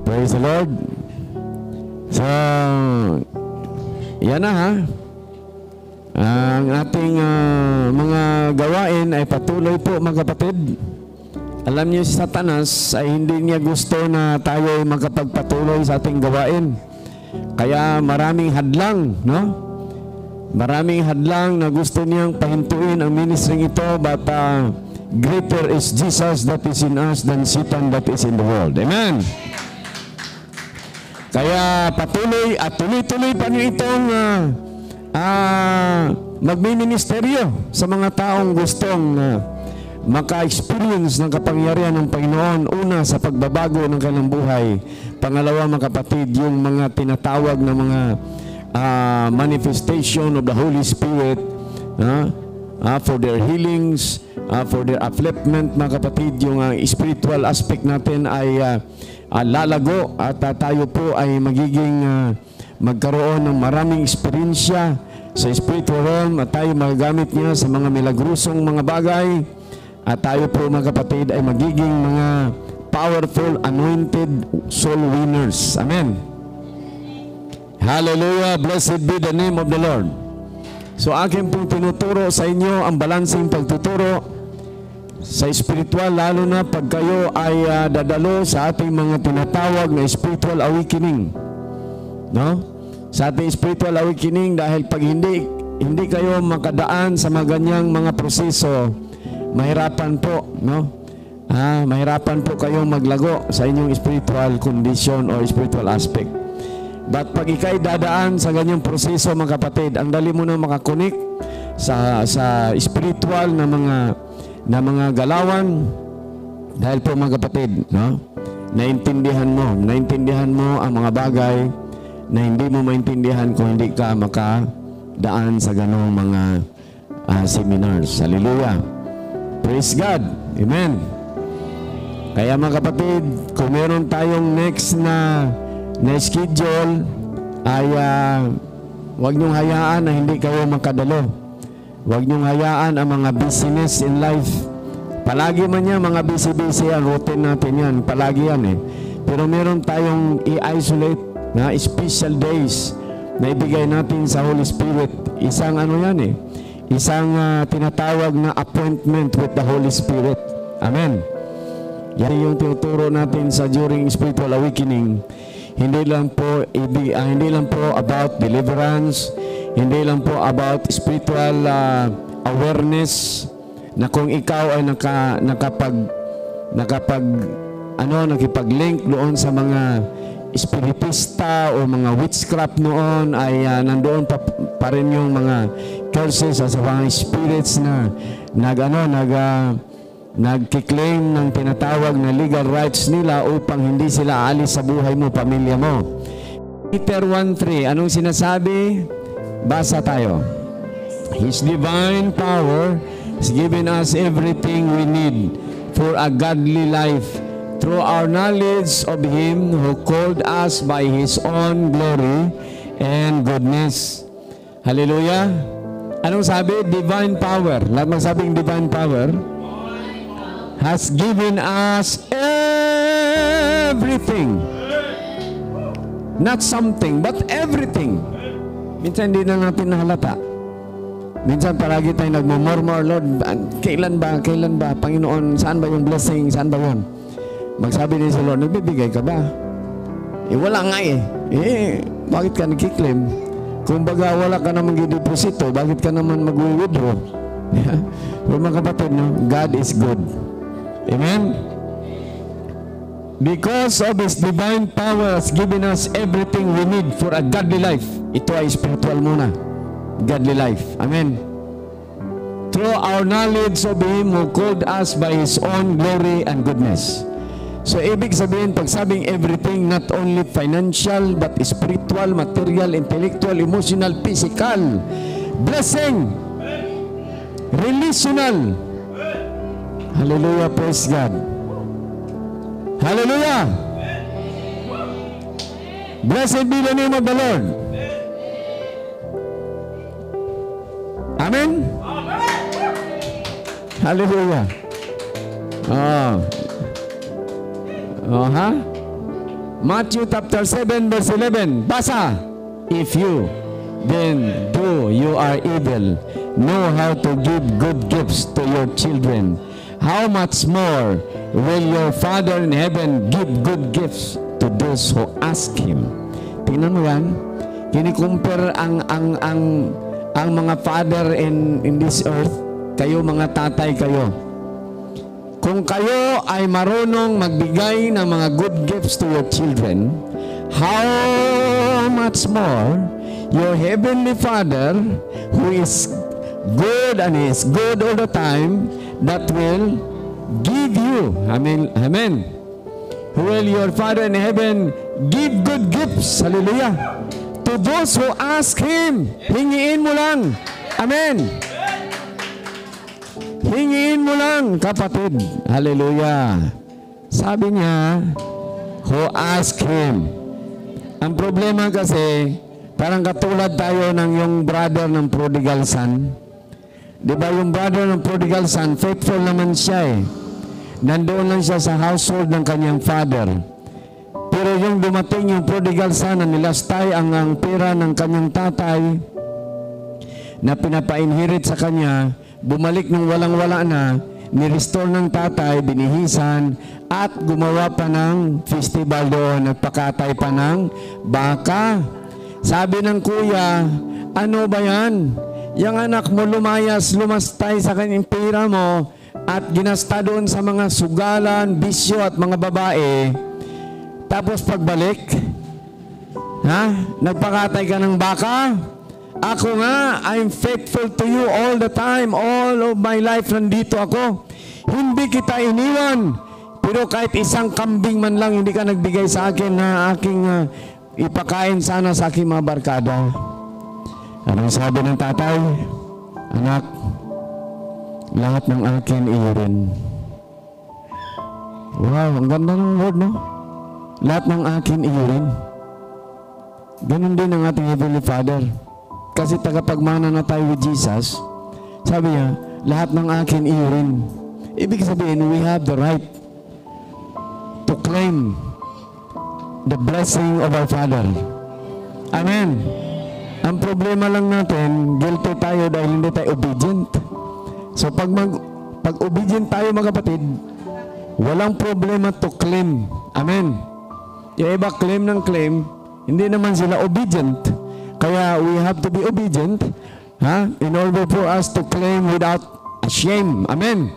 Praise the Lord. So, yan na ha. Ang ating mga gawain ay patuloy po mga kapatid. Alam niyo si Satanas ay hindi niya gusto na tayo ay makapagpatuloy sa ating gawain. Kaya maraming hadlang, no? Maraming hadlang na gusto niyang pahintuin ang ministry ito, but greater is Jesus that is in us than Satan that is in the world. Amen? Kaya patuloy at tuloy-tuloy pa niyo itong magmiministeryo sa mga taong gustong maka-experience ng kapangyarihan ng Panginoon. Una, sa pagbabago ng kanilang buhay. Pangalawa, mga kapatid, yung mga tinatawag na mga manifestation of the Holy Spirit for their healings, for their upliftment, mga kapatid. Yung spiritual aspect natin ay lalago at tayo po ay magiging magkaroon ng maraming eksperyensya sa spiritual realm at tayo magagamit niya sa mga milagrosong mga bagay at tayo po mga kapatid ay magiging mga powerful anointed soul winners. Amen. Hallelujah. Blessed be the name of the Lord. So akin pong tinuturo sa inyo ang balanseng pagtuturo sa spiritual, lalo na pag kayo ay dadalo sa ating mga tinatawag na spiritual awakening. No? Sa ating spiritual awakening, dahil pag hindi kayo makadaan sa mga ganyang mga proseso, mahirapan po, no? Mahirapan po kayong maglago sa inyong spiritual condition or spiritual aspect. But pag ikay dadaan sa ganyang proseso, mga kapatid, ang dali mo na makakonek sa spiritual na mga galawan, dahil po mga kapatid, no? Naintindihan mo ang mga bagay na hindi mo maintindihan kung hindi ka makadaan sa ganong mga seminars. Hallelujah. Praise God. Amen. Kaya mga kapatid, kung meron tayong next na schedule, ay huwag niyong hayaan na hindi kayo makadalo. Huwag niyong hayaan ang mga busyness in life. Palagi man yan, mga busy-busy yan, routine natin yan. Palagi yan eh. Pero meron tayong i-isolate na special days na ibigay natin sa Holy Spirit. Isang isang tinatawag na appointment with the Holy Spirit. Amen. Yan yung tinuturo natin sa during spiritual awakening. Hindi lang po about deliverance, hindi lang po about spiritual awareness na kung ikaw ay nakipag-link doon sa mga spiritista o mga witchcraft noon, ay nandoon pa rin yung mga curses sa mga spirits na nagkiklaim ng tinatawag na legal rights nila upang hindi sila aalis sa buhay mo, pamilya mo. Peter 1:3, anong sinasabi? Basa tayo. His divine power has given us everything we need for a godly life through our knowledge of Him who called us by His own glory and goodness. Hallelujah. Anong sabi? Divine power. Lahat magsabing divine power has given us everything. Not something, but everything. Minsan hindi na natin nahalata. Minsan palagi tayo nagmumurmur, Lord, kailan ba, Panginoon, saan ba yung blessing, saan ba yun? Magsabi din sa Lord, nagbibigay ka ba? Wala nga bakit ka nagkiklaim? Kung baga wala ka naman gideposito, bakit ka naman mag-withdraw? Pero mga kapatid, no? God is good. Amen? Because of His divine power has given us everything we need for a godly life. Ito ay spiritual muna. Godly life. Amen? Through our knowledge of Him who called us by His own glory and goodness. So, ibig sabihin, pag sabing everything, not only financial, but spiritual, material, intellectual, emotional, physical, blessing, relational. Hallelujah, praise God. Hallelujah. Blessed be the name of the Lord. Amen? Hallelujah. Matthew chapter 7 verse 11. Basa. If you then do you are evil, know how to give good gifts to your children, how much more will your Father in heaven give good gifts to those who ask Him? Tingnan mo yan. Kini-compare ang mga father in this earth. Kayo mga tatay kayo. Kung kayo ay marunong magbigay ng mga good gifts to your children, how much more your heavenly Father, who is good and is good all the time, that will give you, amen, amen. Who will your Father in heaven give good gifts, hallelujah, to those who ask Him. Hingiin mo lang, amen. Hingiin mo lang, kapatid, hallelujah. Sabi niya, who ask Him. Ang problema kasi, parang katulad tayo ng yung brother ng prodigal son. Di ba yung brother ng prodigal son, faithful naman siya eh. Nandoon lang siya sa household ng kanyang father. Pero yung dumating yung prodigal son na nilastay ang pera ng kanyang tatay na pinapa-inherit sa kanya, bumalik nung walang-wala na, ni-restore ng tatay, binihisan, at gumawa pa ng festival doon, nagpakatay pa ng baka. Sabi ng kuya, ano ba yan? Yung anak mo lumastay sa kanyang pera mo at ginasta doon sa mga sugalan, bisyo at mga babae. Tapos pagbalik, nagpakatay ka ng baka? Ako nga, I'm faithful to you all the time, all of my life nandito ako. Hindi kita iniwan. Pero kahit isang kambing man lang hindi ka nagbigay sa akin na aking ipakain sana sa aking mga barkada. Anong sabi ng tatay? Anak, lahat ng akin iyo rin. Wow, ang ganda ng word, no? Lahat ng akin iyo rin. Ganun din ang ating Heavenly Father. Kasi tagapagmana na tayo with Jesus, sabi niya, lahat ng akin iyo rin. Ibig sabihin, we have the right to claim the blessing of our Father. Amen. Ang problema lang natin, guilty tayo dahil hindi tayo obedient. So pag obedient tayo mga kapatid, walang problema to claim. Amen. Yung iba claim ng claim, hindi naman sila obedient. Kaya we have to be obedient in order for us to claim without shame. Amen.